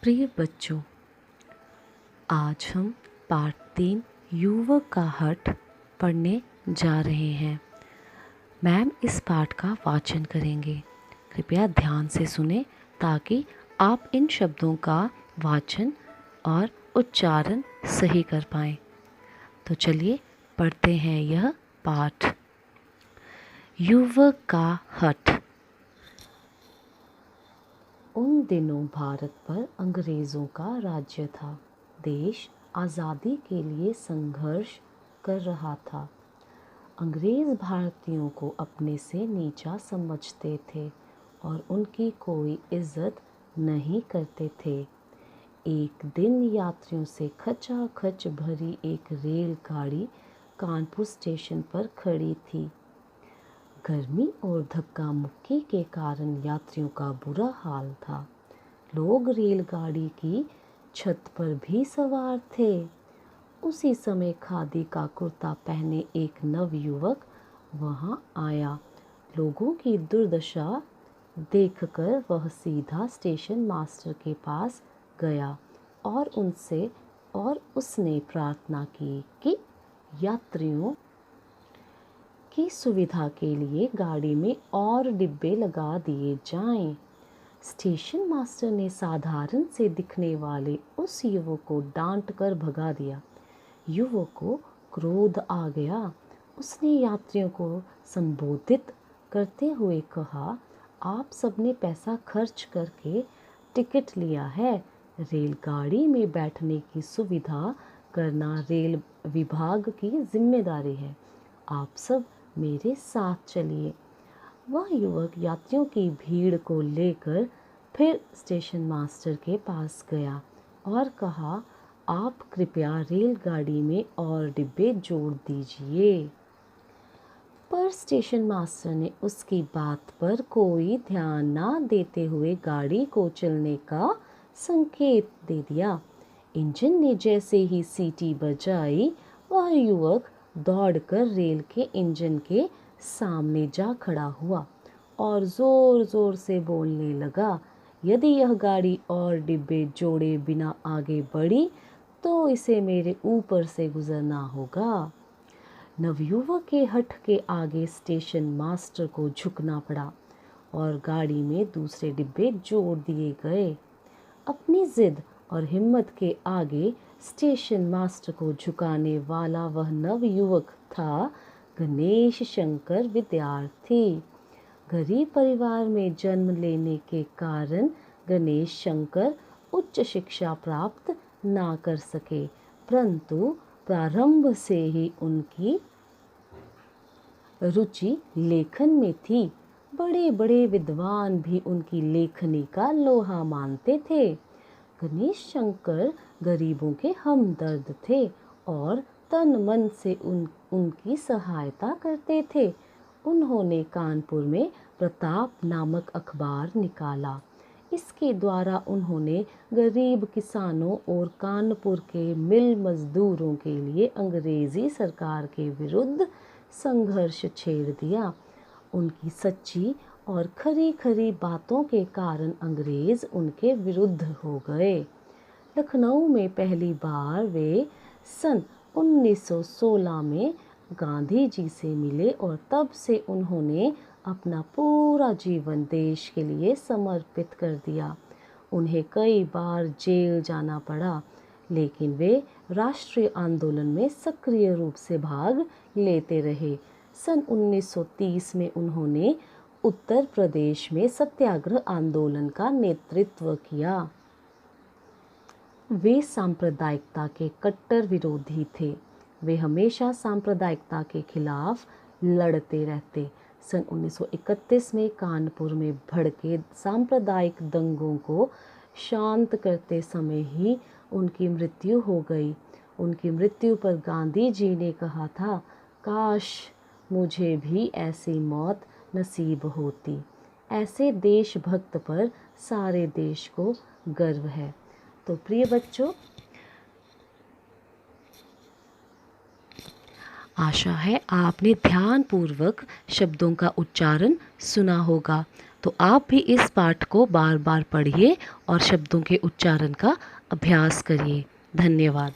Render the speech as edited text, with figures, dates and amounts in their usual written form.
प्रिय बच्चों, आज हम पाठ 3 युवक का हठ पढ़ने जा रहे हैं। मैम इस पाठ का वाचन करेंगे। कृपया ध्यान से सुने ताकि आप इन शब्दों का वाचन और उच्चारण सही कर पाएं। तो चलिए पढ़ते हैं यह पाठ। युवक का हठ। उन दिनों भारत पर अंग्रेज़ों का राज्य था। देश आज़ादी के लिए संघर्ष कर रहा था। अंग्रेज़ भारतीयों को अपने से नीचा समझते थे और उनकी कोई इज्जत नहीं करते थे। एक दिन यात्रियों से खचाखच भरी एक रेलगाड़ी कानपुर स्टेशन पर खड़ी थी। गर्मी और धक्का मुक्की के कारण यात्रियों का बुरा हाल था। लोग रेलगाड़ी की छत पर भी सवार थे। उसी समय खादी का कुर्ता पहने एक नवयुवक वहां आया। लोगों की दुर्दशा देखकर वह सीधा स्टेशन मास्टर के पास गया और उसने प्रार्थना की कि यात्रियों की सुविधा के लिए गाड़ी में और डिब्बे लगा दिए जाएं। स्टेशन मास्टर ने साधारण से दिखने वाले उस युवक को डांट कर भगा दिया। युवक को क्रोध आ गया। उसने यात्रियों को संबोधित करते हुए कहा, आप सबने पैसा खर्च करके टिकट लिया है। रेलगाड़ी में बैठने की सुविधा करना रेल विभाग की जिम्मेदारी है। आप सब मेरे साथ चलिए। वह युवक यात्रियों की भीड़ को लेकर फिर स्टेशन मास्टर के पास गया और कहा, आप कृपया रेलगाड़ी में और डिब्बे जोड़ दीजिए। पर स्टेशन मास्टर ने उसकी बात पर कोई ध्यान ना देते हुए गाड़ी को चलने का संकेत दे दिया। इंजन ने जैसे ही सीटी बजाई, वह युवक दौड़कर रेल के इंजन के सामने जा खड़ा हुआ और जोर जोर से बोलने लगा, यदि यह गाड़ी और डिब्बे जोड़े बिना आगे बढ़ी तो इसे मेरे ऊपर से गुजरना होगा। नवयुवक के हठ के आगे स्टेशन मास्टर को झुकना पड़ा और गाड़ी में दूसरे डिब्बे जोड़ दिए गए। अपनी जिद और हिम्मत के आगे स्टेशन मास्टर को झुकाने वाला वह नवयुवक था गणेश शंकर विद्यार्थी। गरीब परिवार में जन्म लेने के कारण गणेश शंकर उच्च शिक्षा प्राप्त ना कर सके, परंतु प्रारंभ से ही उनकी रुचि लेखन में थी। बड़े बड़े विद्वान भी उनकी लेखनी का लोहा मानते थे। गणेश शंकर गरीबों के हमदर्द थे और तन मन से उनकी सहायता करते थे। उन्होंने कानपुर में प्रताप नामक अखबार निकाला। इसके द्वारा उन्होंने गरीब किसानों और कानपुर के मिल मजदूरों के लिए अंग्रेजी सरकार के विरुद्ध संघर्ष छेड़ दिया। उनकी सच्ची और खरी खरी बातों के कारण अंग्रेज उनके विरुद्ध हो गए। लखनऊ में पहली बार वे सन 1916 में गांधी जी से मिले और तब से उन्होंने अपना पूरा जीवन देश के लिए समर्पित कर दिया। उन्हें कई बार जेल जाना पड़ा, लेकिन वे राष्ट्रीय आंदोलन में सक्रिय रूप से भाग लेते रहे। सन 1930 में उन्होंने उत्तर प्रदेश में सत्याग्रह आंदोलन का नेतृत्व किया। वे सांप्रदायिकता के कट्टर विरोधी थे। वे हमेशा सांप्रदायिकता के खिलाफ लड़ते रहते। सन 1931 में कानपुर में भड़के सांप्रदायिक दंगों को शांत करते समय ही उनकी मृत्यु हो गई। उनकी मृत्यु पर गांधी जी ने कहा था, काश मुझे भी ऐसी मौत नसीब होती। ऐसे देशभक्त पर सारे देश को गर्व है। तो प्रिय बच्चों, आशा है आपने ध्यानपूर्वक शब्दों का उच्चारण सुना होगा। तो आप भी इस पाठ को बार बार पढ़िए और शब्दों के उच्चारण का अभ्यास करिए। धन्यवाद।